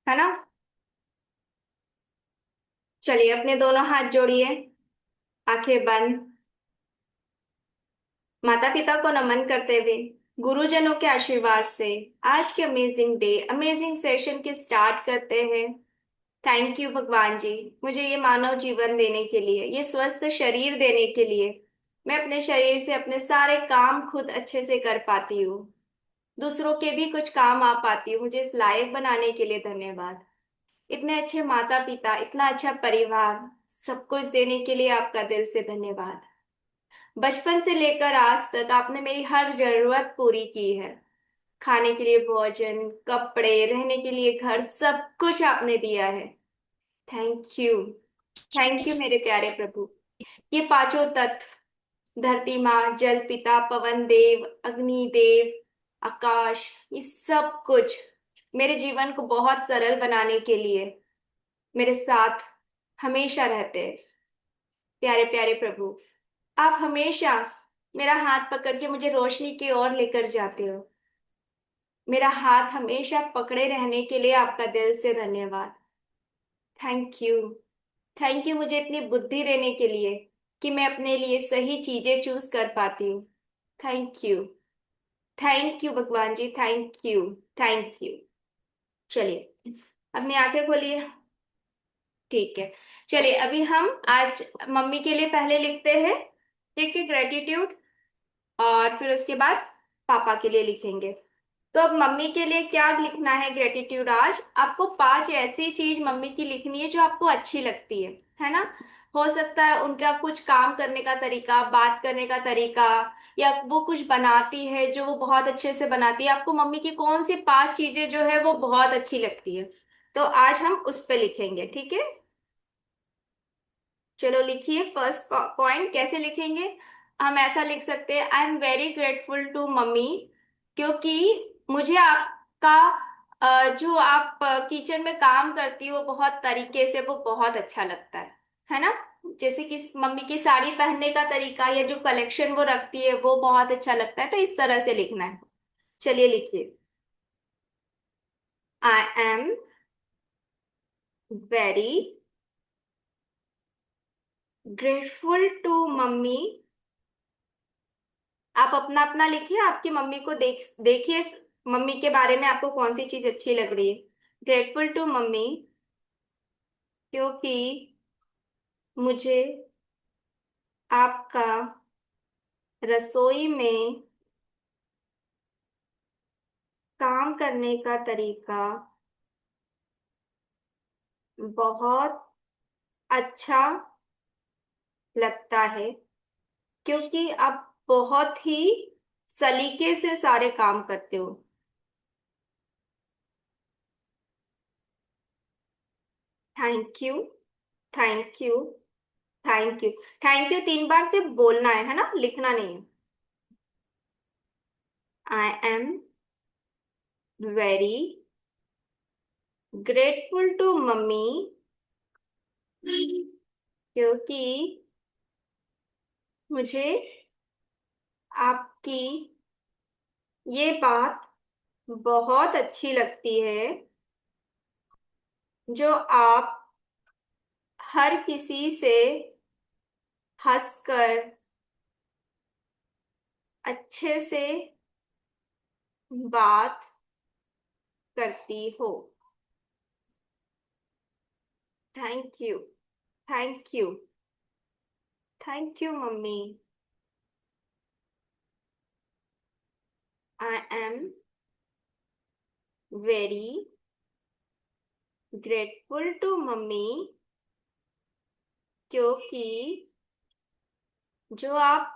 है ना। चलिए अपने दोनों हाथ जोड़िए, आंखें बंद। माता पिता को नमन करते हुए, गुरुजनों के आशीर्वाद से आज के अमेजिंग डे, अमेजिंग सेशन के स्टार्ट करते हैं। थैंक यू भगवान जी, मुझे ये मानव जीवन देने के लिए, ये स्वस्थ शरीर देने के लिए। मैं अपने शरीर से अपने सारे काम खुद अच्छे से कर पाती हूँ। दूसरों के भी कुछ काम आ पाती हूँ। मुझे इस लायक बनाने के लिए धन्यवाद। इतने अच्छे माता पिता, इतना अच्छा परिवार, सब कुछ देने के लिए आपका दिल से धन्यवाद। बचपन से लेकर आज तक आपने मेरी हर जरूरत पूरी की है। खाने के लिए भोजन, कपड़े, रहने के लिए घर, सब कुछ आपने दिया है। Thank you. थैंक यू मेरे प्यारे प्रभु। ये पांचों तत्व, धरती माँ, जल पिता, पवन देव, अग्नि देव, आकाश, ये सब कुछ मेरे जीवन को बहुत सरल बनाने के लिए मेरे साथ हमेशा रहते हैं। प्यारे प्यारे प्रभु, आप हमेशा मेरा हाथ पकड़ के मुझे रोशनी की ओर लेकर जाते हो। मेरा हाथ हमेशा पकड़े रहने के लिए आपका दिल से धन्यवाद। Thank you. थैंक यू मुझे इतनी बुद्धि देने के लिए कि मैं अपने लिए सही चीजें चूज कर पाती हूँ। Thank you. थैंक यू भगवान जी, थैंक यू। Thank you. चलिए अपनी आंखें खोलिए। ठीक है। चलिए अभी हम आज मम्मी के लिए पहले लिखते हैं। ठीक है, ग्रेटिट्यूड। और फिर उसके बाद पापा के लिए लिखेंगे। तो अब मम्मी के लिए क्या लिखना है ग्रेटिट्यूड? आज आपको पांच ऐसी चीज मम्मी की लिखनी है जो आपको अच्छी लगती है ना। हो सकता है उनका कुछ काम करने का तरीका, बात करने का तरीका, या वो कुछ बनाती है जो वो बहुत अच्छे से बनाती है। आपको मम्मी की कौन सी पांच चीजें जो है वो बहुत अच्छी लगती है, तो आज हम उस पे लिखेंगे। ठीक है, चलो लिखिए। फर्स्ट पॉइंट कैसे लिखेंगे? हम ऐसा लिख सकते हैं, I am very grateful to mummy, क्योंकि मुझे आपका जो आप किचन में काम करती हो बहुत तरीके से, वो बहुत अच्छा लगता है ना। जैसे कि मम्मी की साड़ी पहनने का तरीका या जो कलेक्शन वो रखती है वो बहुत अच्छा लगता है, तो इस तरह से लिखना है। चलिए लिखिए। I am very grateful to mummy. आप अपना अपना लिखिए, आपकी मम्मी को देखिए, मम्मी के बारे में आपको कौन सी चीज अच्छी लग रही है। ग्रेटफुल टू मम्मी क्योंकि मुझे आपका रसोई में काम करने का तरीका बहुत अच्छा लगता है, क्योंकि आप बहुत ही सलीके से सारे काम करते हो। Thank you. Thank you. Thank you. Thank you तीन बार से बोलना है ना, लिखना नहीं है। I am very grateful to mummy क्योंकि मुझे आपकी ये बात बहुत अच्छी लगती है, जो आप हर किसी से हंसकर अच्छे से बात करती हो। Thank you. Thank you. Thank you mummy. I am very grateful to mummy क्योंकि जो आप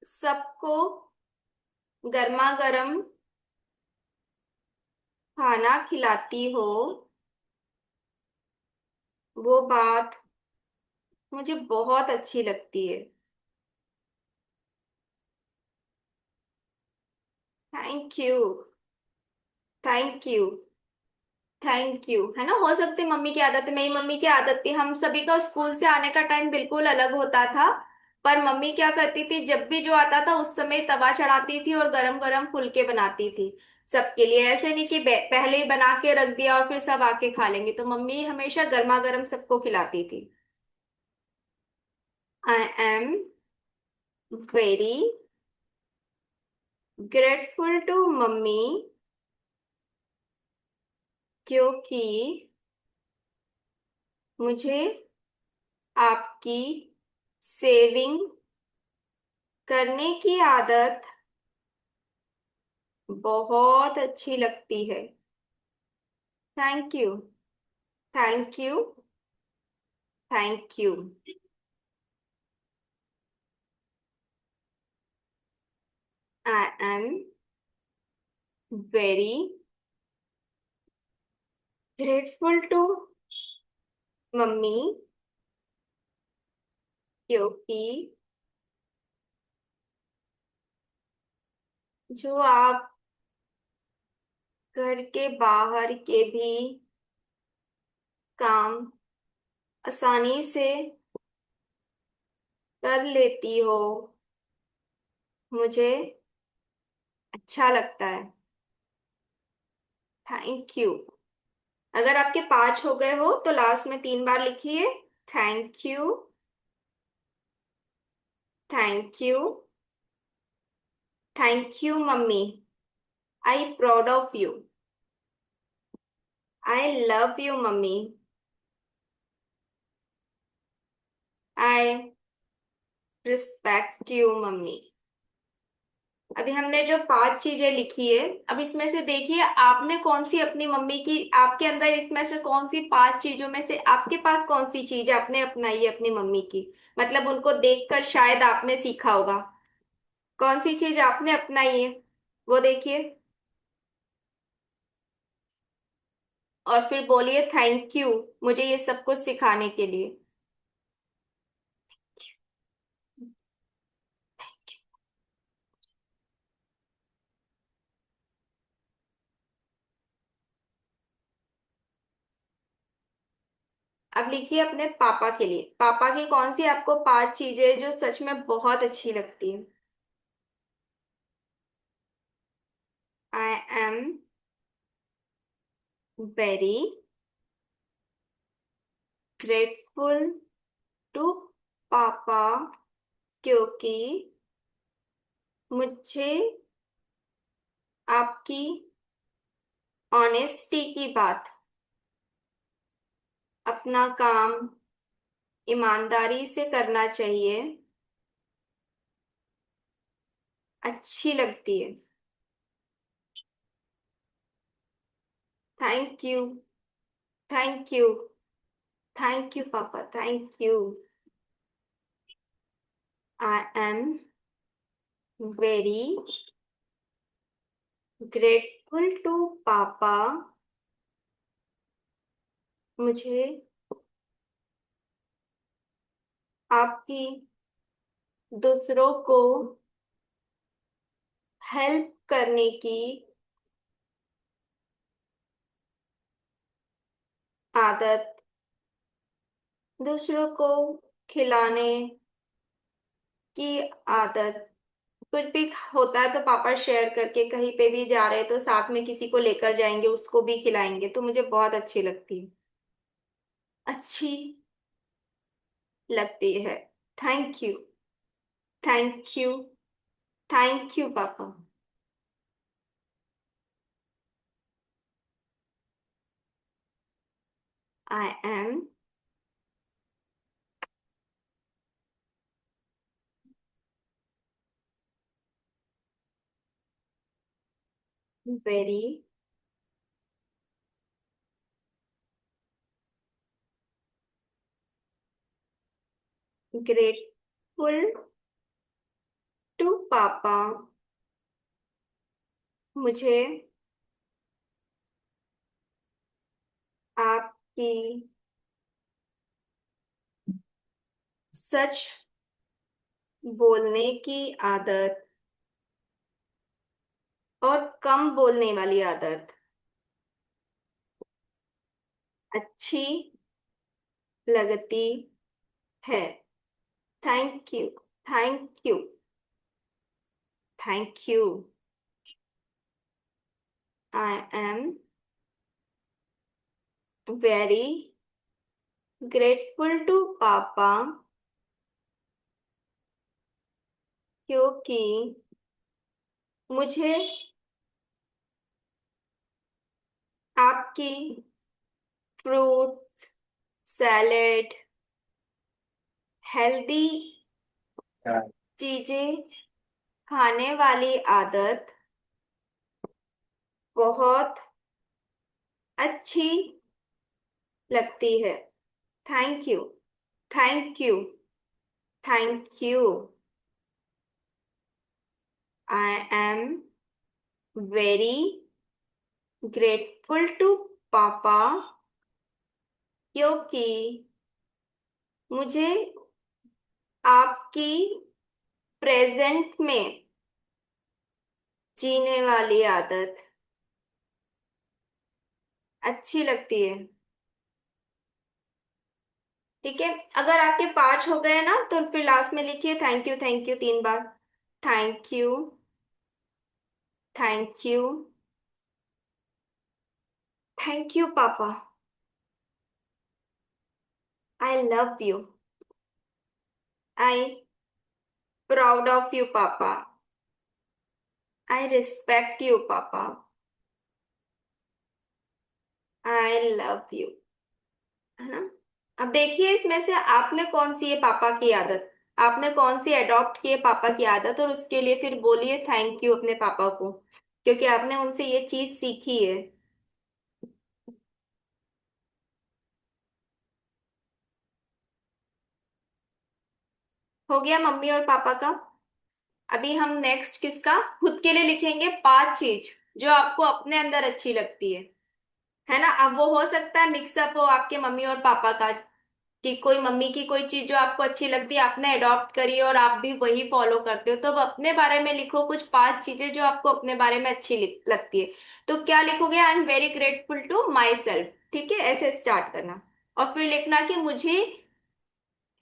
सबको गर्मा गर्म खाना खिलाती हो, वो बात मुझे बहुत अच्छी लगती है। Thank you. Thank you. Thank you. है ना, हो सकती मम्मी की आदत है, मेरी मम्मी की आदत थी, हम सभी का स्कूल से आने का टाइम बिल्कुल अलग होता था। पर मम्मी क्या करती थी, जब भी जो आता था उस समय तवा चढ़ाती थी और गरम गरम फुलके बनाती थी सबके लिए। ऐसे नहीं कि पहले ही बना के रख दिया और फिर सब आके खा लेंगे, तो मम्मी हमेशा गर्मा गर्म सबको खिलाती थी। I am very grateful to mummy, क्योंकि मुझे आपकी सेविंग करने की आदत बहुत अच्छी लगती है। Thank you. Thank you. Thank you. I am very grateful to mummy, क्योंकि जो आप घर के बाहर के भी काम आसानी से कर लेती हो, मुझे अच्छा लगता है। Thank you. अगर आपके 5 हो गए हो तो लास्ट में 3 बार लिखिए। Thank you. Thank you. Thank you mummy. I proud of you. I love you mummy. I respect you mummy. अभी हमने जो 5 चीजें लिखी है, अब इसमें से देखिए आपने कौन सी अपनी मम्मी की, आपके अंदर इसमें से कौन सी 5 चीजों में से आपके पास कौन सी चीज आपने अपनाई है अपनी मम्मी की। मतलब उनको देखकर शायद आपने सीखा होगा। कौन सी चीज आपने अपनाई है वो देखिए, और फिर बोलिए थैंक यू मुझे ये सब कुछ सिखाने के लिए। अब लिखिए अपने पापा के लिए, पापा की कौन सी आपको 5 चीजें जो सच में बहुत अच्छी लगती है। I am very grateful to papa, क्योंकि मुझे आपकी ऑनेस्टी की बात, अपना काम ईमानदारी से करना चाहिए, अच्छी लगती है। Thank you. Thank you. Thank you पापा। Thank you. I am very grateful to पापा, मुझे आपकी दूसरों को हेल्प करने की आदत, दूसरों को खिलाने की आदत, कुछ भी होता है तो पापा शेयर करके कहीं पे भी जा रहे हैं तो साथ में किसी को लेकर जाएंगे, उसको भी खिलाएंगे, तो मुझे बहुत अच्छी लगती है। अच्छी लगती है। Thank you. Thank you. Thank you पापा। I am very grateful to पापा, मुझे आपकी सच बोलने की आदत और कम बोलने वाली आदत अच्छी लगती है। Thank you. Thank you. Thank you. I am very grateful to papa क्योंकि मुझे आपकी फ्रूट सैलेड हेल्दी चीजें खाने वाली आदत बहुत अच्छी लगती है। Thank you. Thank you. Thank you. I am very grateful to papa क्योंकि मुझे आपकी प्रेजेंट में जीने वाली आदत अच्छी लगती है। ठीक है, अगर आपके 5 हो गए ना तो फिर लास्ट में लिखिए थैंक यू 3 बार। Thank you. Thank you. Thank you पापा। I love you. I proud of you पापा। आई रिस्पेक्ट यू पापा। I love you. है ना? अब देखिए इसमें से आप में कौन सी है पापा की आदत, आपने कौन सी अडॉप्ट की है पापा की आदत, और उसके लिए फिर बोलिए थैंक यू अपने पापा को, क्योंकि आपने उनसे ये चीज सीखी है। हो गया मम्मी और पापा का। अभी हम नेक्स्ट किसका, खुद के लिए लिखेंगे 5 चीज जो आपको अपने अंदर अच्छी लगती है ना? अब वो हो सकता है मिक्सअप हो आपके मम्मी और पापा का, कि कोई मम्मी की कोई चीज जो आपको अच्छी लगती है आपने अडॉप्ट करी है और आप भी वही फॉलो करते हो, तो अब अपने बारे में लिखो कुछ 5 चीजें जो आपको अपने बारे में अच्छी लगती है। तो क्या लिखोगे? I am very grateful to myself. ठीक है, ऐसे स्टार्ट करना। और फिर लिखना कि मुझे,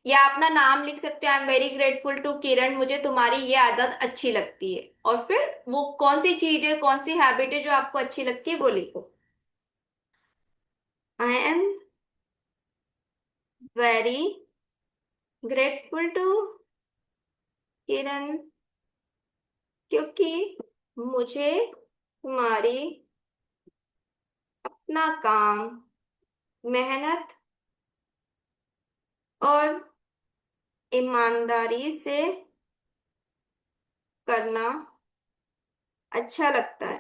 या अपना नाम लिख सकते हो, I am very grateful to Kiran, मुझे तुम्हारी ये आदत अच्छी लगती है। और फिर वो कौन सी चीज है, कौन सी हैबिट है जो आपको अच्छी लगती है वो लिखो। I am very grateful to Kiran क्योंकि मुझे तुम्हारी अपना काम मेहनत और ईमानदारी से करना अच्छा लगता है।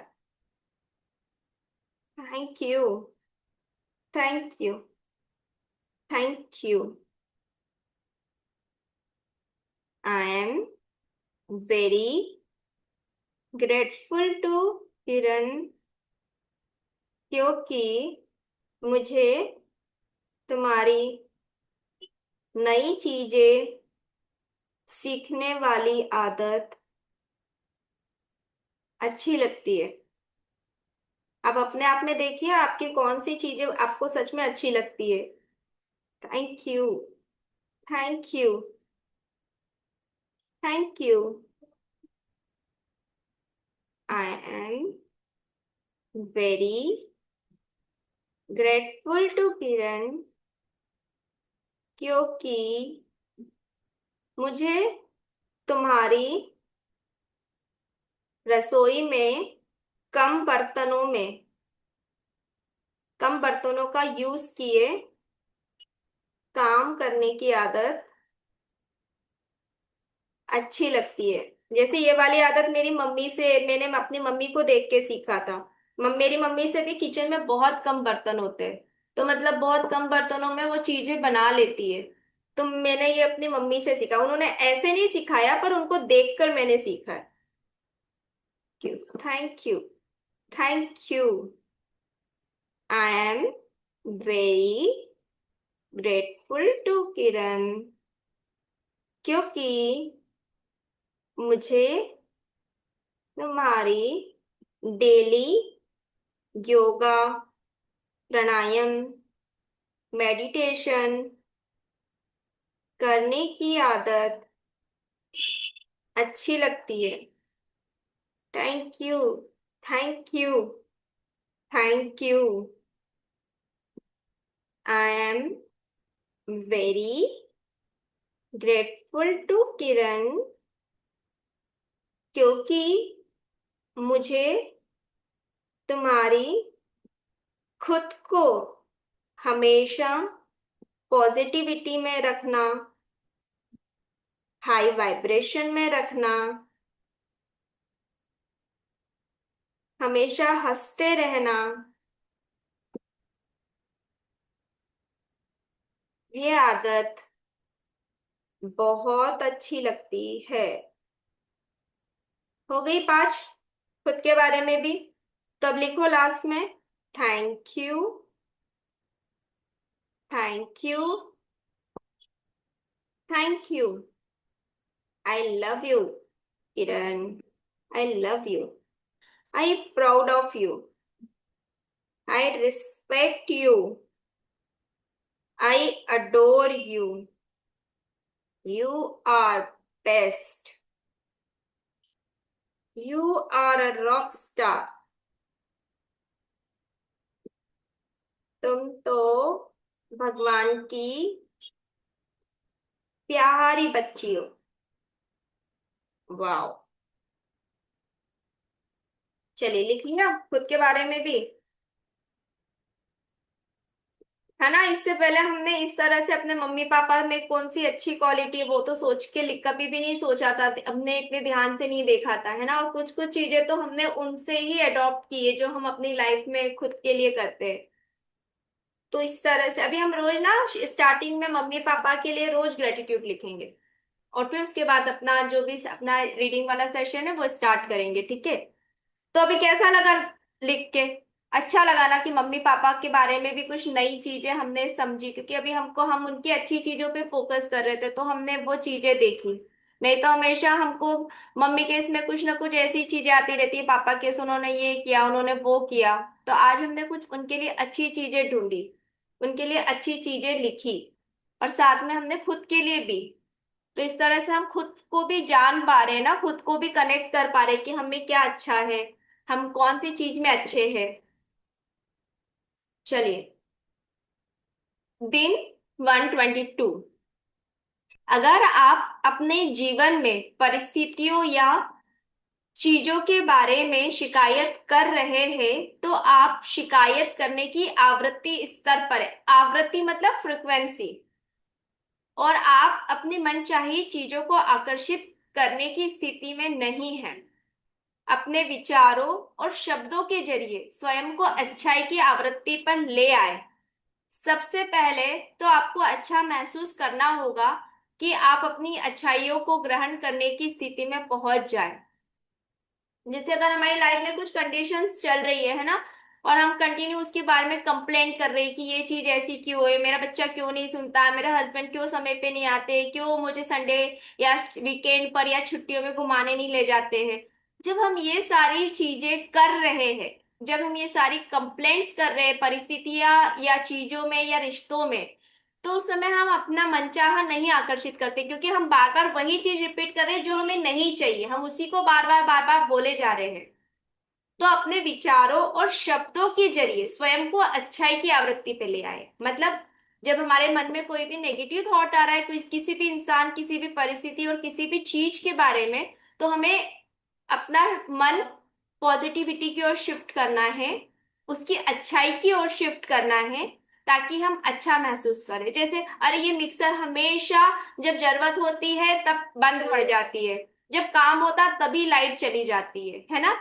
Thank you. Thank you. Thank you. I am very grateful to Kiran क्योंकि मुझे तुम्हारी नई चीजें सीखने वाली आदत अच्छी लगती है। अब अपने आप में देखिए आपकी कौन सी चीजें आपको सच में अच्छी लगती है। Thank you. Thank you. Thank you. I am very grateful to Kiran क्योंकि मुझे तुम्हारी रसोई में कम बर्तनों में कम बर्तनों का यूज किए काम करने की आदत अच्छी लगती है। जैसे ये वाली आदत मेरी मम्मी से, मैंने अपनी मम्मी को देख के सीखा था। मेरी मम्मी से भी किचन में बहुत कम बर्तन होते हैं, तो मतलब बहुत कम बर्तनों में वो चीजें बना लेती है। तो मैंने ये अपनी मम्मी से सीखा, उन्होंने ऐसे नहीं सिखाया पर उनको देखकर मैंने सीखा है। Thank you. Thank you. I am very grateful to Kiran क्योंकि मुझे तुम्हारी डेली योगा, प्राणायाम, मेडिटेशन करने की आदत अच्छी लगती है। Thank you. Thank you. Thank you. I am very grateful to Kiran, क्योंकि मुझे तुम्हारी खुद को हमेशा पॉजिटिविटी में रखना, हाई वाइब्रेशन में रखना, हमेशा हंसते रहना, ये आदत बहुत अच्छी लगती है। हो गई पांच, खुद के बारे में भी। तब लिखो लास्ट में, thank you. Thank you. Thank you. I love you Kiran. I love you. I proud of you. I respect you. I adore you. You are best. You are a rock star. तुम तो भगवान की प्यारी बच्ची हो। Wow. चलिए लिख लिया खुद के बारे में भी, है ना। इससे पहले हमने इस तरह से अपने मम्मी पापा में कौन सी अच्छी क्वालिटी है वो तो सोच के कभी भी नहीं सोचा था, हमने इतने ध्यान से नहीं देखा था, है ना। और कुछ कुछ चीजें तो हमने उनसे ही अडॉप्ट की है जो हम अपनी लाइफ में खुद के लिए करते हैं। तो इस तरह से अभी हम रोज ना स्टार्टिंग में मम्मी पापा के लिए रोज ग्रेटिट्यूड लिखेंगे, और फिर उसके बाद अपना जो भी अपना रीडिंग वाला सेशन है वो स्टार्ट करेंगे, ठीक है। तो अभी कैसा लगा लिख के? अच्छा लगा ना कि मम्मी पापा के बारे में भी कुछ नई चीजें हमने समझी, क्योंकि अभी हम उनकी अच्छी चीजों पे फोकस कर रहे थे तो हमने वो चीजें देखी। नहीं तो हमेशा हमको मम्मी के इसमें कुछ ना कुछ ऐसी चीजें आती रहती है, पापा केस उन्होंने ये किया, उन्होंने वो किया। तो आज हमने कुछ उनके लिए अच्छी चीजें ढूंढी, उनके लिए अच्छी चीजें लिखी, और साथ में हमने खुद के लिए भी। तो इस तरह से हम खुद को भी जान पा रहे हैं ना, खुद को भी कनेक्ट कर पा रहे हैं कि हमें क्या अच्छा है, हम कौन सी चीज में अच्छे हैं। चलिए, दिन 122। अगर आप अपने जीवन में परिस्थितियों या चीजों के बारे में शिकायत कर रहे हैं, तो आप शिकायत करने की आवृत्ति स्तर पर है। आवृत्ति मतलब फ्रिक्वेंसी। और आप अपनी मनचाही चीजों को आकर्षित करने की स्थिति में नहीं हैं। अपने विचारों और शब्दों के जरिए स्वयं को अच्छाई की आवृत्ति पर ले आए। सबसे पहले तो आपको अच्छा महसूस करना होगा कि आप अपनी अच्छाइयों को ग्रहण करने की स्थिति में पहुंच जाए। जैसे अगर हमारी लाइफ में कुछ कंडीशंस चल रही है ना, और हम कंटिन्यू उसके बारे में कंप्लेंट कर रहे हैं कि ये चीज ऐसी क्यों है, मेरा बच्चा क्यों नहीं सुनता, मेरा हस्बैंड क्यों समय पे नहीं आते, क्यों मुझे संडे या वीकेंड पर या छुट्टियों में घुमाने नहीं ले जाते हैं। जब हम ये सारी चीजें कर रहे हैं, जब हम ये सारी कंप्लेंट्स कर रहे हैं परिस्थितियां या चीजों में या रिश्तों में, तो उस समय हम अपना मनचाहा नहीं आकर्षित करते, क्योंकि हम बार बार वही चीज रिपीट कर रहे हैं जो हमें नहीं चाहिए, हम उसी को बार बार बोले जा रहे हैं। तो अपने विचारों और शब्दों के जरिए स्वयं को अच्छाई की आवृत्ति पे ले आए। मतलब जब हमारे मन में कोई भी नेगेटिव थॉट आ रहा है, कोई किसी भी इंसान, किसी भी परिस्थिति और किसी भी चीज के बारे में, तो हमें अपना मन पॉजिटिविटी की ओर शिफ्ट करना है, उसकी अच्छाई की ओर शिफ्ट करना है, ताकि हम अच्छा महसूस करें। जैसे अरे ये मिक्सर हमेशा जब जरूरत होती है तब बंद पड़ जाती है, जब काम होता तभी लाइट चली जाती है ना।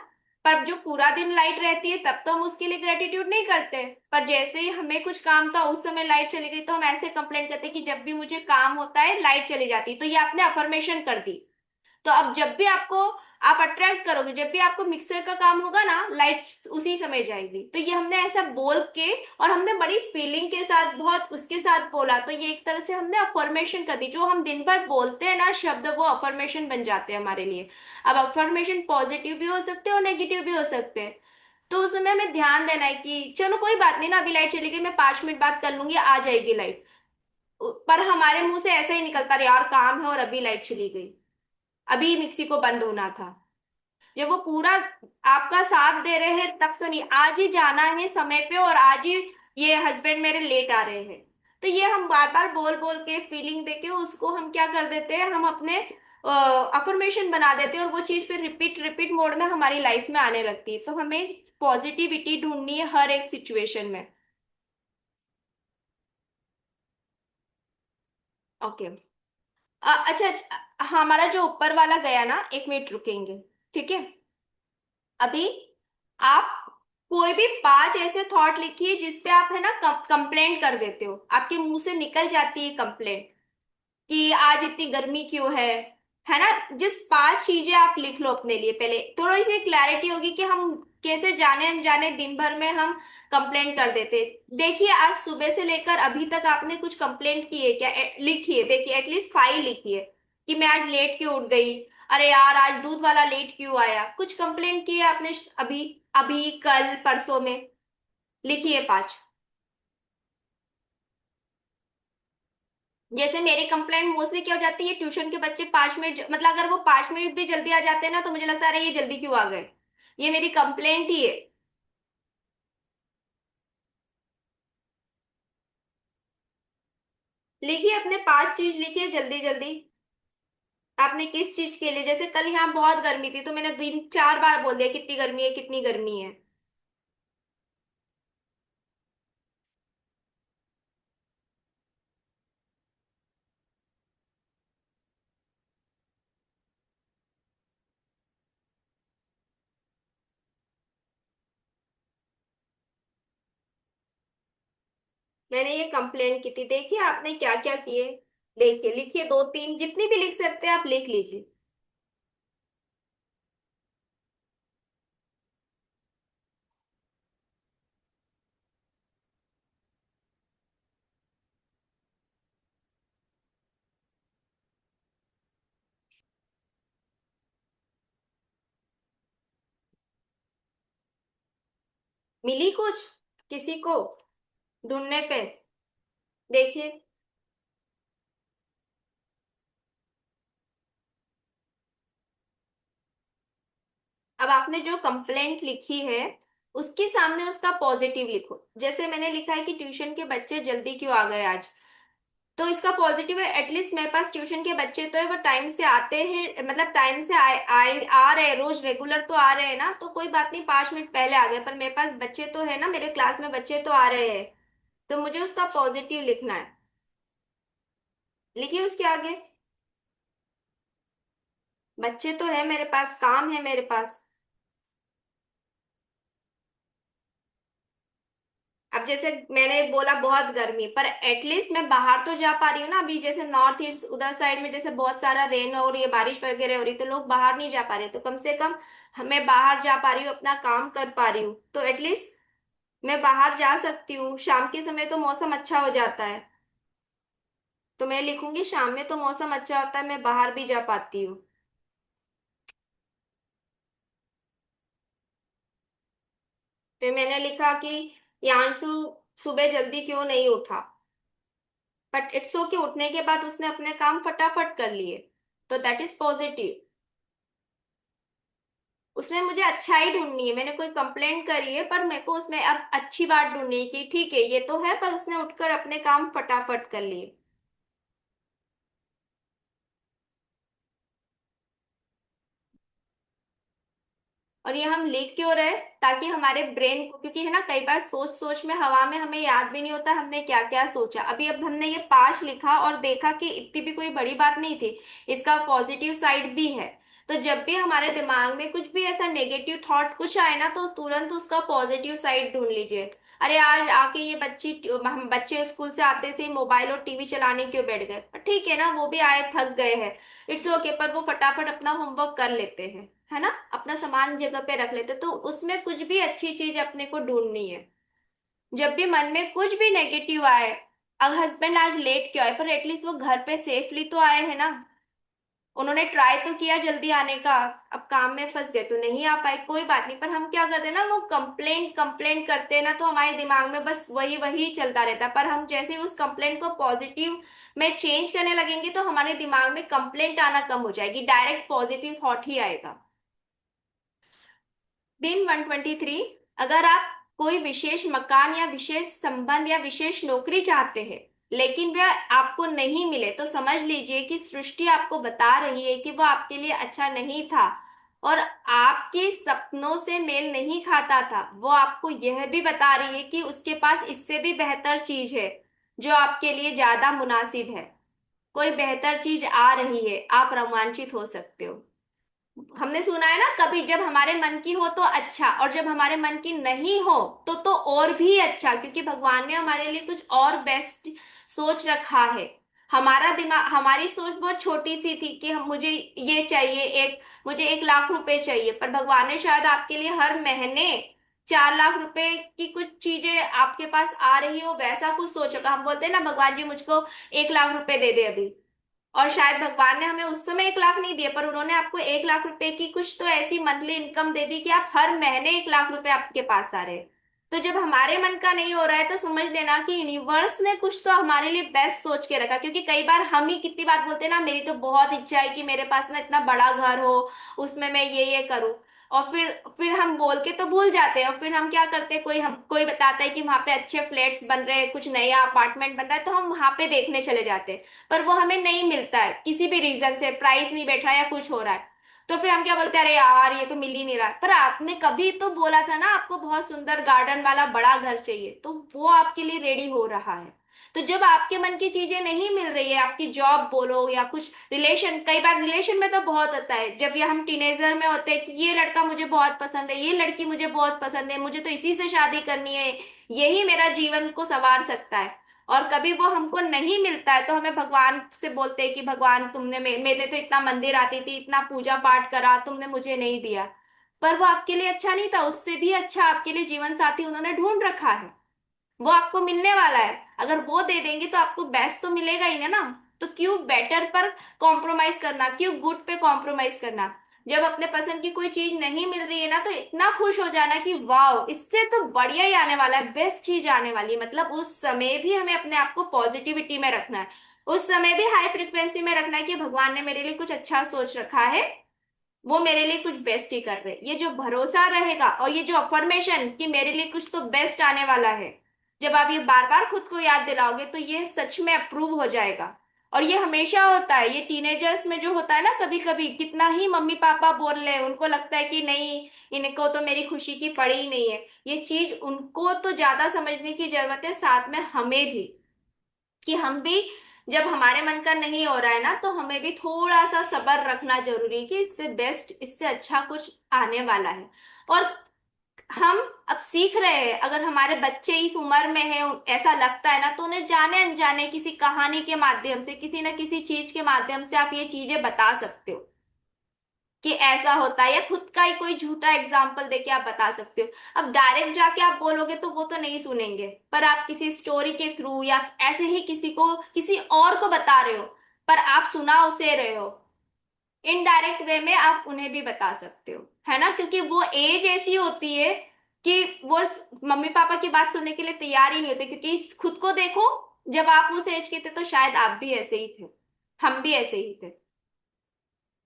पर जो पूरा दिन लाइट रहती है तब तो हम उसके लिए ग्रेटिट्यूड नहीं करते, पर जैसे ही हमें कुछ काम था उस समय लाइट चली गई तो हम ऐसे कंप्लेंट करते हैं कि जब भी मुझे काम होता है लाइट चली जाती है। तो ये आपने अफर्मेशन कर दी। तो अब जब भी आपको आप अट्रैक्ट करोगे, जब भी आपको मिक्सर का काम होगा ना, लाइट उसी समय जाएगी। तो ये हमने ऐसा बोल के, और हमने बड़ी फीलिंग के साथ बहुत उसके साथ बोला, तो ये एक तरह से हमने अफर्मेशन कर दी। जो हम दिन भर बोलते हैं ना शब्द, वो अफर्मेशन बन जाते हैं हमारे लिए। अब अफर्मेशन पॉजिटिव भी हो सकते हैं और नेगेटिव भी हो सकते हैं। तो उस समय हमें ध्यान देना है कि चलो कोई बात नहीं ना, अभी लाइट चली गई, मैं 5 मिनट बाद कर लूंगी, आ जाएगी लाइट। पर हमारे मुंह से ऐसा ही निकलता रहा, यार काम है और अभी लाइट चली गई। अभी मिक्सी को बंद होना था। जब वो पूरा आपका साथ दे रहे हैं तब तो नहीं, आज ही जाना है समय पे और आज ही ये हस्बैंड मेरे लेट आ रहे हैं। तो ये हम बार बार बोल बोल के फीलिंग देके उसको हम क्या कर देते हैं, हम अपने अफर्मेशन बना देते हैं और वो चीज फिर रिपीट रिपीट मोड में हमारी लाइफ में आने लगती है। तो हमें पॉजिटिविटी ढूंढनी है हर एक सिचुएशन में। ओके। अच्छा हमारा जो ऊपर वाला गया ना, 1 मिनट रुकेंगे, ठीक है? अभी आप कोई भी 5 ऐसे थॉट लिखिए जिसपे आप है ना कंप्लेंट कर देते हो, आपके मुंह से निकल जाती है कंप्लेंट कि आज इतनी गर्मी क्यों है ना? जिस 5 चीजें आप लिख लो अपने लिए, पहले थोड़ी सी क्लैरिटी होगी कि हम कैसे जाने अनजाने दिन भर में हम कंप्लेंट कर देते। देखिए आज सुबह से लेकर अभी तक आपने कुछ कंप्लेंट की है क्या? लिखिए, देखिए एटलीस्ट 5 लिखिए कि मैं आज लेट क्यों उठ गई, अरे यार आज दूध वाला लेट क्यों आया, कुछ कंप्लेंट की है आपने अभी, अभी कल परसों में? लिखिए 5। जैसे मेरी कंप्लेंट मोस्टली क्या हो जाती है, ट्यूशन के बच्चे 5 मिनट, मतलब अगर वो 5 मिनट भी जल्दी आ जाते हैं ना तो मुझे लगता है अरे ये जल्दी क्यों आ गए। ये मेरी कंप्लेंट ही है। लिखिए अपने 5 चीज लिखिए जल्दी जल्दी। आपने किस चीज के लिए, जैसे कल यहाँ बहुत गर्मी थी तो मैंने दिन 4 बार बोल दिया कितनी गर्मी है कितनी गर्मी है। मैंने ये कंप्लेंट की थी, देखिए आपने क्या क्या किए। देखिए लिखिए, 2 3 जितनी भी लिख सकते हैं आप लिख लीजिए। मिली कुछ किसी को ढूंढने पे? देखिए अब आपने जो कंप्लेंट लिखी है उसके सामने उसका पॉजिटिव लिखो। जैसे मैंने लिखा है कि ट्यूशन के बच्चे जल्दी क्यों आ गए आज, तो इसका पॉजिटिव है एटलीस्ट मेरे पास ट्यूशन के बच्चे तो है, वो टाइम से आते हैं, मतलब टाइम से आ रहे हैं, रोज रेगुलर तो आ रहे हैं ना, तो कोई बात नहीं 5 मिनट पहले आ गए पर मेरे पास बच्चे तो है ना, मेरे क्लास में बच्चे तो आ रहे हैं। तो मुझे उसका पॉजिटिव लिखना है। लिखिए उसके आगे, बच्चे तो है मेरे पास, काम है मेरे पास। अब जैसे मैंने बोला बहुत गर्मी, पर एटलीस्ट मैं बाहर तो जा पा रही हूँ ना। अभी जैसे नॉर्थ ईस्ट उधर साइड में जैसे बहुत सारा रेन हो रही है, बारिश वगैरह हो रही है, तो लोग बाहर नहीं जा पा रहे, तो कम से कम मैं बाहर जा पा रही हूँ, अपना काम कर पा रही हूँ, तो एटलीस्ट मैं बाहर जा सकती हूँ। शाम के समय तो मौसम अच्छा हो जाता है, तो मैं लिखूंगी शाम में तो मौसम अच्छा होता है, मैं बाहर भी जा पाती हूँ। फिर मैंने लिखा कि यांशु सुबह जल्दी क्यों नहीं उठा, बट इट्स ओके, उठने के बाद उसने अपने काम फटाफट कर लिए, तो दैट इज पॉजिटिव। उसमें मुझे अच्छाई ढूंढनी है, मैंने कोई कंप्लेंट करी है पर मेरे को उसमें अब अच्छी बात ढूंढनी है कि ठीक है ये तो है पर उसने उठकर अपने काम फटाफट कर लिए। और ये हम लिख क्यों रहे? ताकि हमारे ब्रेन को, क्योंकि है ना कई बार सोच सोच में हवा में हमें याद भी नहीं होता हमने क्या क्या सोचा। अभी अब हमने ये 5 लिखा और देखा कि इतनी भी कोई बड़ी बात नहीं थी, इसका पॉजिटिव साइड भी है। तो जब भी हमारे दिमाग में कुछ भी ऐसा नेगेटिव थॉट कुछ आए ना तो तुरंत उसका पॉजिटिव साइड ढूंढ लीजिए। अरे आज आके ये बच्ची, हम बच्चे स्कूल से आते से ही मोबाइल और टीवी चलाने क्यों बैठ गए? ठीक है ना, वो भी आए थक गए हैं, इट्स ओके, पर वो फटाफट अपना होमवर्क कर लेते हैं, है ना, अपना सामान जगह पे रख लेते, तो उसमें कुछ भी अच्छी चीज अपने को ढूंढनी है। जब भी मन में कुछ भी नेगेटिव आए, अब हस्बैंड आज लेट क्यों आए, पर एटलीस्ट वो घर पे सेफली तो आए हैं ना। उन्होंने ट्राई तो किया जल्दी आने का, अब काम में फंस गए तो नहीं आ पाए, कोई बात नहीं। पर हम क्या करते हैं ना, वो कंप्लेंट कंप्लेंट करते हैं ना, तो हमारे दिमाग में बस वही वही चलता रहता है। पर हम जैसे उस कंप्लेंट को पॉजिटिव में चेंज करने लगेंगे तो हमारे दिमाग में कंप्लेंट आना कम हो जाएगी, डायरेक्ट पॉजिटिव थॉट ही आएगा। दिन 123, अगर आप कोई विशेष मकान या विशेष संबंध या विशेष नौकरी चाहते हैं लेकिन वह आपको नहीं मिले, तो समझ लीजिए कि सृष्टि आपको बता रही है कि वो आपके लिए अच्छा नहीं था और आपके सपनों से मेल नहीं खाता था। वो आपको यह भी बता रही है कि उसके पास इससे भी बेहतर चीज है जो आपके लिए ज्यादा मुनासिब है। कोई बेहतर चीज आ रही है, आप रोमांचित हो सकते हो। हमने सुना है ना, कभी जब हमारे मन की हो तो अच्छा, और जब हमारे मन की नहीं हो तो और भी अच्छा, क्योंकि भगवान ने हमारे लिए कुछ और बेस्ट सोच रखा है। हमारा दिमाग, हमारी सोच बहुत छोटी सी थी कि हम, मुझे ये चाहिए, मुझे 1 लाख रुपए चाहिए, पर भगवान ने शायद आपके लिए हर महीने 4 लाख रुपए की कुछ चीजें आपके पास आ रही हो, वैसा कुछ सोच रखा। हम बोलते हैं ना, भगवान जी मुझको 1 लाख रुपए दे दे अभी, और शायद भगवान ने हमें उस समय 1 लाख नहीं दिए, पर उन्होंने आपको 1 लाख रुपए की कुछ तो ऐसी मंथली इनकम दे दी कि आप हर महीने 1 लाख रुपए आपके पास आ रहे हैं। तो जब हमारे मन का नहीं हो रहा है तो समझ लेना कि यूनिवर्स ने कुछ तो हमारे लिए बेस्ट सोच के रखा। क्योंकि कई बार हम ही कितनी बार बोलते हैं ना, मेरी तो बहुत इच्छा है कि मेरे पास ना इतना बड़ा घर हो, उसमें मैं ये करूं, और फिर हम बोल के तो भूल जाते हैं, और फिर हम क्या करते हैं, कोई बताता है कि वहां पे अच्छे फ्लैट्स बन रहे हैं, कुछ नया अपार्टमेंट बन रहा है, तो हम वहां पे देखने चले जाते हैं। पर वो हमें नहीं मिलता है, किसी भी रीजन से प्राइस नहीं बैठ रहा है या कुछ हो रहा है, तो फिर हम क्या बोलते हैं, अरे यार ये तो मिल ही नहीं रहा है। पर आपने कभी तो बोला था ना आपको बहुत सुंदर गार्डन वाला बड़ा घर चाहिए, तो वो आपके लिए रेडी हो रहा है। तो जब आपके मन की चीजें नहीं मिल रही है, आपकी जॉब बोलो या कुछ रिलेशन, कई बार रिलेशन में तो बहुत होता है, जब ये हम टीनेजर में होते हैं कि ये लड़का मुझे बहुत पसंद है, ये लड़की मुझे बहुत पसंद है, मुझे तो इसी से शादी करनी है, यही मेरा जीवन को संवार सकता है। और कभी वो हमको नहीं मिलता है तो हमें भगवान से बोलते हैं कि भगवान तुमने मेरे तो इतना मंदिर आती थी, इतना पूजा पाठ करा, तुमने मुझे नहीं दिया। पर वो आपके लिए अच्छा नहीं था, उससे भी अच्छा आपके लिए जीवन साथी उन्होंने ढूंढ रखा है, वो आपको मिलने वाला है। अगर वो दे देंगे तो आपको बेस्ट तो मिलेगा ही ना। तो क्यों बेटर पर कॉम्प्रोमाइज करना, क्यों गुड पे कॉम्प्रोमाइज करना। जब अपने पसंद की कोई चीज नहीं मिल रही है ना, तो इतना खुश हो जाना कि वाह, इससे तो बढ़िया ही आने वाला है, बेस्ट चीज आने वाली है। मतलब उस समय भी हमें अपने आप को पॉजिटिविटी में रखना है, उस समय भी हाई फ्रिक्वेंसी में रखना है कि भगवान ने मेरे लिए कुछ अच्छा सोच रखा है, वो मेरे लिए कुछ बेस्ट ही कर रहे हैं। ये जो भरोसा रहेगा और ये जो अफर्मेशन कि मेरे लिए कुछ तो बेस्ट आने वाला है, जब आप ये बार बार खुद को याद दिलाओगे तो ये सच में अप्रूव हो जाएगा। और ये हमेशा होता है, ये टीनेजर्स में जो होता है ना, कभी कभी कितना ही मम्मी पापा बोल ले, उनको लगता है कि नहीं, इनको तो मेरी खुशी की पड़ी ही नहीं है। ये चीज उनको तो ज्यादा समझने की जरूरत है, साथ में हमें भी, कि हम भी जब हमारे मन का नहीं हो रहा है ना, तो हमें भी थोड़ा सा सब्र रखना जरूरी है कि इससे बेस्ट, इससे अच्छा कुछ आने वाला है। और हम अब सीख रहे हैं, अगर हमारे बच्चे इस उम्र में है, ऐसा लगता है ना, तो उन्हें जाने अनजाने किसी कहानी के माध्यम से, किसी न किसी चीज के माध्यम से आप ये चीजें बता सकते हो कि ऐसा होता है, या खुद का ही कोई झूठा एग्जाम्पल देके आप बता सकते हो। अब डायरेक्ट जाके आप बोलोगे तो वो तो नहीं सुनेंगे, पर आप किसी स्टोरी के थ्रू या ऐसे ही किसी को, किसी और को बता रहे हो, पर आप सुना उसे रहे हो, इनडायरेक्ट वे में आप उन्हें भी बता सकते हो, है ना। क्योंकि वो एज ऐसी होती है कि वो मम्मी पापा की बात सुनने के लिए तैयार ही नहीं होते। क्योंकि खुद को देखो, जब आप उस एज के थे तो शायद आप भी ऐसे ही थे, हम भी ऐसे ही थे।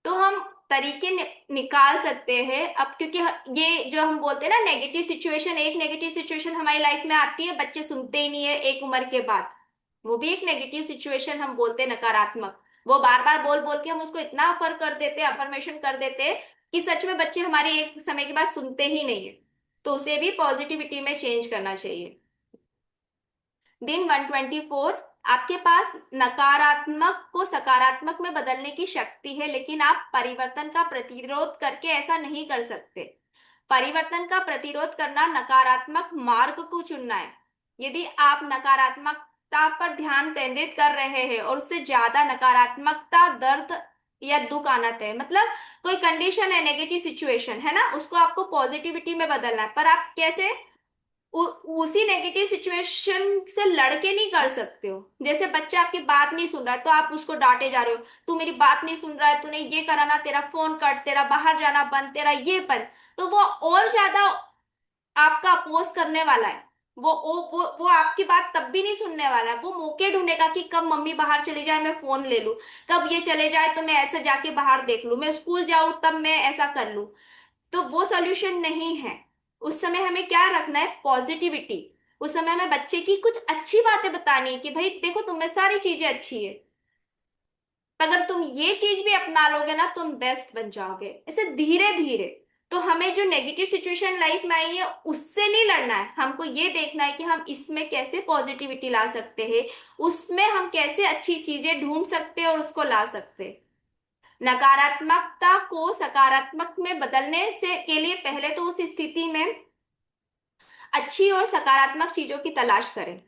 तो हम तरीके निकाल सकते हैं अब, क्योंकि ये जो हम बोलते हैं ना नेगेटिव सिचुएशन, एक नेगेटिव सिचुएशन हमारी लाइफ में आती है, बच्चे सुनते ही नहीं है एक उम्र के बाद, वो भी एक नेगेटिव सिचुएशन हम बोलते हैं, नकारात्मक। वो बार बार बोल बोल के हम उसको इतना अफर कर देते हैं, अफर्मेशन कर देते हैं कि सच में बच्चे हमारे एक समय के बाद सुनते ही नहीं है। तो उसे भी पॉजिटिविटी में चेंज करना चाहिए। दिन 124, आपके पास नकारात्मक को सकारात्मक में बदलने की शक्ति है, लेकिन आप परिवर्तन का प्रतिरोध करके ऐसा नहीं कर सकते। परिवर्तन का प्रतिरोध करना नकारात्मक मार्ग को चुनना है। यदि आप नकारात्मकता पर ध्यान केंद्रित कर रहे हैं और उससे ज्यादा नकारात्मकता, दर्द या दुख आना तय, मतलब कोई कंडीशन है, नेगेटिव सिचुएशन है ना, उसको आपको पॉजिटिविटी में बदलना है। पर आप कैसे, उसी नेगेटिव सिचुएशन से लड़के नहीं कर सकते हो। जैसे बच्चा आपकी बात नहीं सुन रहा है तो आप उसको डांटे जा रहे हो, तू मेरी बात नहीं सुन रहा है, तूने ये करा ना, तेरा फोन कट, तेरा बाहर जाना बंद, तेरा ये बंद। तो वो और ज्यादा आपका अपोज करने वाला है। वो आपकी बात तब भी नहीं सुनने वाला है। वो मौके ढूंढेगा कि कब मम्मी बाहर चली जाए मैं फोन ले लूं, कब ये चले जाए तो मैं ऐसे जाके बाहर देख लूं, मैं स्कूल जाऊं तब मैं ऐसा कर लूं। तो वो सॉल्यूशन नहीं है। उस समय हमें क्या रखना है, पॉजिटिविटी। उस समय हमें बच्चे की कुछ अच्छी बातें बतानी है कि भाई देखो तुम्हें सारी चीजें अच्छी है। अगर तुम ये चीज भी अपना लोगे ना तुम बेस्ट बन जाओगे, ऐसे धीरे धीरे। तो हमें जो नेगेटिव सिचुएशन लाइफ में आई है उससे नहीं लड़ना है, हमको ये देखना है कि हम इसमें कैसे पॉजिटिविटी ला सकते हैं, उसमें हम कैसे अच्छी चीजें ढूंढ सकते हैं और उसको ला सकते हैं। नकारात्मकता को सकारात्मक में बदलने से के लिए पहले तो उस स्थिति में अच्छी और सकारात्मक चीजों की तलाश करें।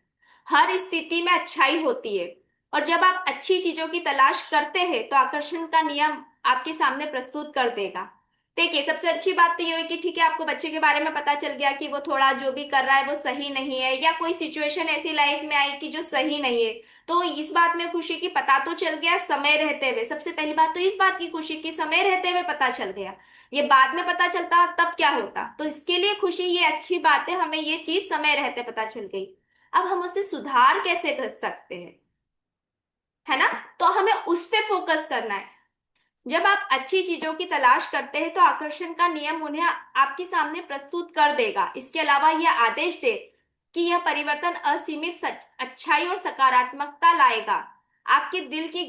हर स्थिति में अच्छाई होती है, और जब आप अच्छी चीजों की तलाश करते हैं तो आकर्षण का नियम आपके सामने प्रस्तुत कर देगा। देखिए सबसे अच्छी बात तो ये हुई कि ठीक है आपको बच्चे के बारे में पता चल गया कि वो थोड़ा जो भी कर रहा है वो सही नहीं है, या कोई सिचुएशन ऐसी लाइफ में आई कि जो सही नहीं है। तो इस बात में खुशी की पता तो चल गया समय रहते हुए। सबसे पहली बात तो इस बात की खुशी की समय रहते हुए पता चल गया। ये बाद में पता चलता तब क्या होता, तो इसके लिए खुशी, ये अच्छी बात है, हमें ये चीज समय रहते पता चल गई। अब हम उसे सुधार कैसे कर सकते हैं, है ना। तो हमें उस पे फोकस करना है। जब आप अच्छी चीजों की तलाश करते हैं तो आकर्षण का नियम उन्हें आपके सामने प्रस्तुत कर देगा। इसके अलावा यह आदेश दे कि यह परिवर्तन असीमित अच्छाई और सकारात्मकता लाएगा। आपके दिल की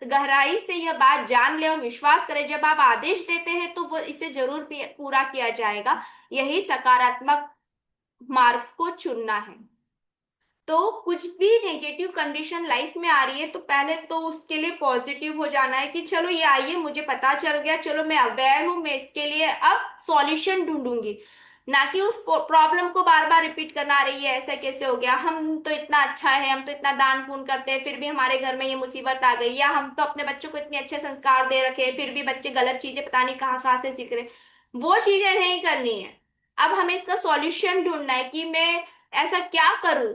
गहराई से यह बात जान ले और विश्वास करें, जब आप आदेश देते हैं तो वो इसे जरूर पूरा किया जाएगा। यही सकारात्मक मार्ग को चुनना है। तो कुछ भी नेगेटिव कंडीशन लाइफ में आ रही है तो पहले तो उसके लिए पॉजिटिव हो जाना है कि चलो ये आई है, मुझे पता चल गया, चलो मैं अवेयर हूं, मैं इसके लिए अब सॉल्यूशन ढूंढूंगी। ना कि उस प्रॉब्लम को बार बार रिपीट करना, आ रही है ऐसा कैसे हो गया, हम तो इतना अच्छा है, हम तो इतना दान पुण्य करते हैं फिर भी हमारे घर में ये मुसीबत आ गई, या हम तो अपने बच्चों को इतने अच्छे संस्कार दे रखे हैं फिर भी बच्चे गलत चीजें पता नहीं कहाँ कहाँ से सीख रहे। वो चीजें नहीं करनी है। अब हमें इसका सॉल्यूशन ढूंढना है कि मैं ऐसा क्या करूं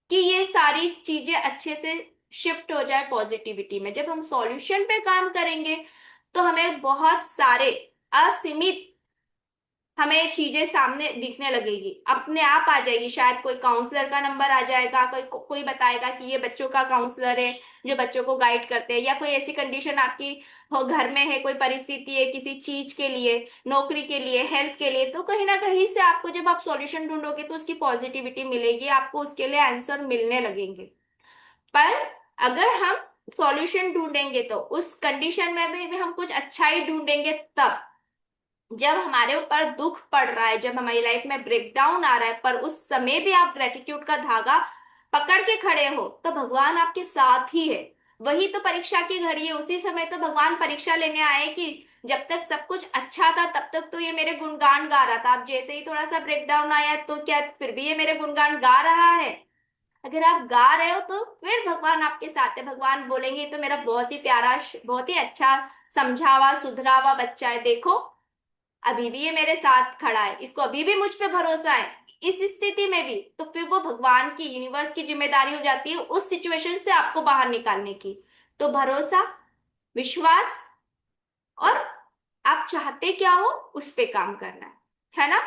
कि ये सारी चीजें अच्छे से शिफ्ट हो जाए पॉजिटिविटी में। जब हम सॉल्यूशन पे काम करेंगे तो हमें बहुत सारे असीमित हमें चीजें सामने दिखने लगेगी, अपने आप आ जाएगी। शायद कोई काउंसलर का नंबर आ जाएगा, कोई बताएगा कि ये बच्चों का काउंसलर है जो बच्चों को गाइड करते हैं, या कोई ऐसी कंडीशन आपकी घर में है, कोई परिस्थिति है किसी चीज के लिए, नौकरी के लिए, हेल्थ के लिए, तो कहीं ना कहीं से आपको जब आप सॉल्यूशन ढूंढोगे तो उसकी पॉजिटिविटी मिलेगी, आपको उसके लिए आंसर मिलने लगेंगे। पर अगर हम सॉल्यूशन ढूंढेंगे तो उस कंडीशन में भी हम कुछ अच्छा ही ढूंढेंगे तब। जब हमारे ऊपर दुख पड़ रहा है, जब हमारी लाइफ में ब्रेकडाउन आ रहा है, पर उस समय भी आप ग्रेटिट्यूड का धागा पकड़ के खड़े हो तो भगवान आपके साथ ही है। वही तो परीक्षा की घड़ी है, उसी समय तो भगवान परीक्षा लेने आए कि जब तक सब कुछ अच्छा था तब तक तो ये मेरे गुणगान गा रहा था, अब जैसे ही थोड़ा सा ब्रेकडाउन आया तो क्या फिर भी ये मेरे गुणगान गा रहा है। अगर आप गा रहे हो तो फिर भगवान आपके साथ है। भगवान बोलेंगे "ये तो मेरा बहुत ही प्यारा, बहुत ही अच्छा समझा हुआ सुधरा हुआ बच्चा है, देखो अभी भी ये मेरे साथ खड़ा है, इसको अभी भी मुझ पे भरोसा है इस स्थिति में भी"। तो फिर वो भगवान की, यूनिवर्स की जिम्मेदारी हो जाती है उस सिचुएशन से आपको बाहर निकालने की। तो भरोसा, विश्वास, और आप चाहते क्या हो उस पे काम करना है ना।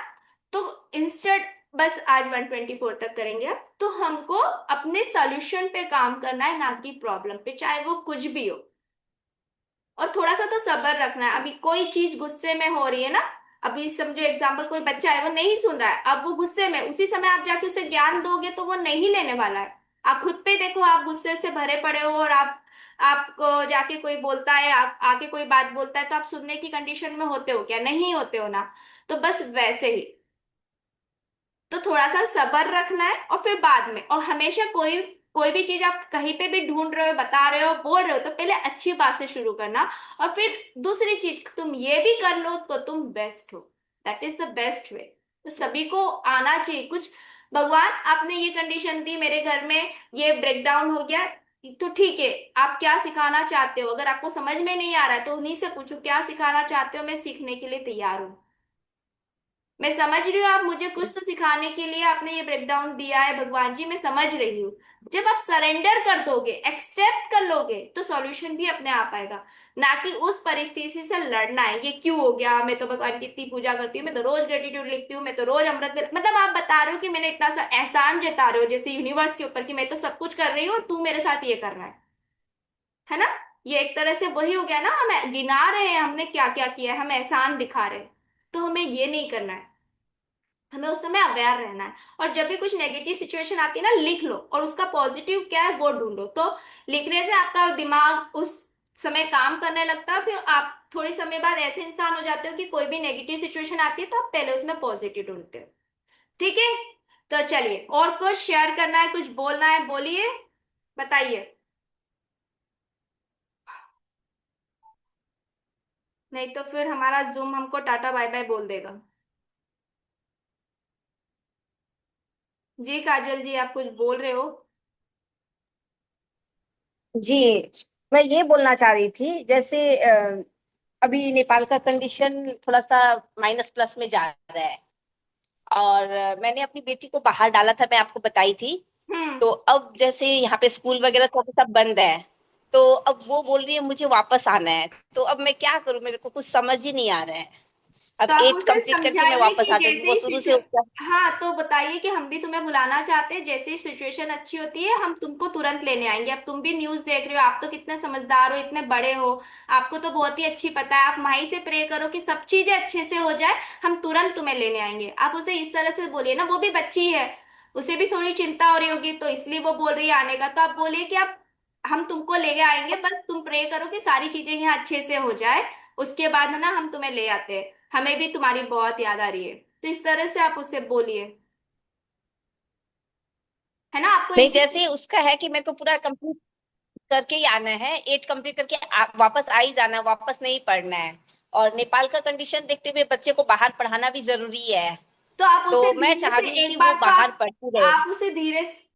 तो इंस्टेड, बस आज 124 तक करेंगे अब, तो हमको अपने सॉल्यूशन पे काम करना है ना कि प्रॉब्लम पे, चाहे वो कुछ भी हो। और थोड़ा सा तो सब्र रखना है। अभी कोई चीज गुस्से में हो रही है ना, अभी समझो एग्जाम्पल कोई बच्चा है वो नहीं सुन रहा है, अब वो गुस्से में, उसी समय आप जाके उसे ज्ञान दोगे तो वो नहीं लेने वाला है। आप खुद पे देखो, आप गुस्से से भरे पड़े हो और आपको जाके कोई बोलता है, आप आके कोई बात बोलता है तो आप सुनने की कंडीशन में होते हो क्या, नहीं होते हो ना। तो बस वैसे ही, तो थोड़ा सा सब्र रखना है। और फिर बाद में, और हमेशा कोई कोई भी चीज आप कहीं पे भी ढूंढ रहे हो, बता रहे हो, बोल रहे हो, तो पहले अच्छी बात से शुरू करना। और फिर दूसरी चीज तुम ये भी कर लो तो तुम बेस्ट हो। That is the best way. तो सभी को आना चाहिए कुछ। भगवान आपने ये कंडीशन दी मेरे घर में, ये ब्रेकडाउन हो गया, तो ठीक है, आप क्या सिखाना चाहते हो, अगर आपको समझ में नहीं आ रहा है तो उन्हीं से पूछो क्या सिखाना चाहते हो, मैं सीखने के लिए तैयार हूँ। मैं समझ रही हूँ, आप मुझे कुछ तो सिखाने के लिए आपने ये ब्रेकडाउन दिया है भगवान जी, मैं समझ रही हूँ। जब आप सरेंडर कर दोगे, एक्सेप्ट कर लोगे, तो सॉल्यूशन भी अपने आप आएगा। ना कि उस परिस्थिति से लड़ना है, ये क्यों हो गया, मैं तो भगवान की इतनी पूजा करती हूँ, मैं तो रोज ग्रेटिट्यूड लिखती हूँ, मैं तो रोज मतलब आप बता रहे हो कि मैंने इतना सा एहसान जता रहे हो जैसे यूनिवर्स के ऊपर कि मैं तो सब कुछ कर रही हूँ और तू मेरे साथ ये कर रहा है ना। ये एक तरह से वही हो गया ना, हम गिना रहे हैं हमने क्या क्या किया है, हम एहसान दिखा रहे हैं। तो हमें ये नहीं करना है, हमें उस समय अवेयर रहना है। और जब भी कुछ नेगेटिव सिचुएशन आती है ना, लिख लो और उसका पॉजिटिव क्या है वो ढूंढो। तो लिखने से आपका दिमाग उस समय काम करने लगता है, फिर आप थोड़ी समय बाद ऐसे इंसान हो जाते हो कि कोई भी नेगेटिव सिचुएशन आती है तो आप पहले उसमें पॉजिटिव ढूंढते हो। ठीक है। तो चलिए, और कुछ शेयर करना है, कुछ बोलना है, बोलिए, बताइए। नहीं तो फिर हमारा जूम हमको टाटा बाय बाय बोल देगा। जी काजल जी, आप कुछ बोल रहे हो? जी, मैं ये बोलना चाह रही थी, जैसे अभी नेपाल का कंडीशन थोड़ा सा माइनस प्लस में जा रहा है। और मैंने अपनी बेटी को बाहर डाला था, मैं आपको बताई थी। हम्म। तो अब जैसे यहाँ पे स्कूल वगैरह सब बंद है, तो अब वो बोल रही है मुझे वापस आना है। तो अब मैं क्या करूं, मेरे को कुछ समझ ही नहीं आ रहा है। तो अब आप 8 उसे कंप्लीट करके मैं समझाइए वापस कि आ जाऊंगी, जैसे वो ही शुरू से उसका। हाँ, तो बताइए कि हम भी तुम्हें बुलाना चाहते हैं, जैसे ही सिचुएशन अच्छी होती है हम तुमको तुरंत लेने आएंगे। अब तुम भी न्यूज देख रहे हो, आप तो कितने समझदार हो, इतने बड़े हो, आपको तो बहुत ही अच्छी पता है। आप माही से प्रे करो कि सब चीजें अच्छे से हो जाए, हम तुरंत तुम्हें लेने आएंगे। आप उसे इस तरह से बोलिए ना, वो भी बच्ची है, उसे भी थोड़ी चिंता हो रही होगी, तो इसलिए वो बोल रही है आने का। तो आप बोलिए कि आप हम तुमको लेके आएंगे, बस तुम प्रे करो कि सारी चीजें यहाँ अच्छे से हो जाए, उसके बाद है ना हम तुम्हें ले आते हैं, हमें भी तुम्हारी बहुत याद आ रही है। तो इस तरह से आप उससे बोलिए, है ना, आपको नहीं, ऐसे। जैसे उसका है कि मेरे को पूरा कंप्लीट करके ही आना है, 8 कंप्लीट करके वापस आ ही जाना है, वापस नहीं पढ़ना है। और नेपाल का कंडीशन देखते हुए बच्चे को बाहर पढ़ाना भी जरूरी है। तो आप उसे तो मैं धीरे चाह से रही हूँ कि एक वो बात तो बाहर पढ़ती रहे। आप उसे धीरे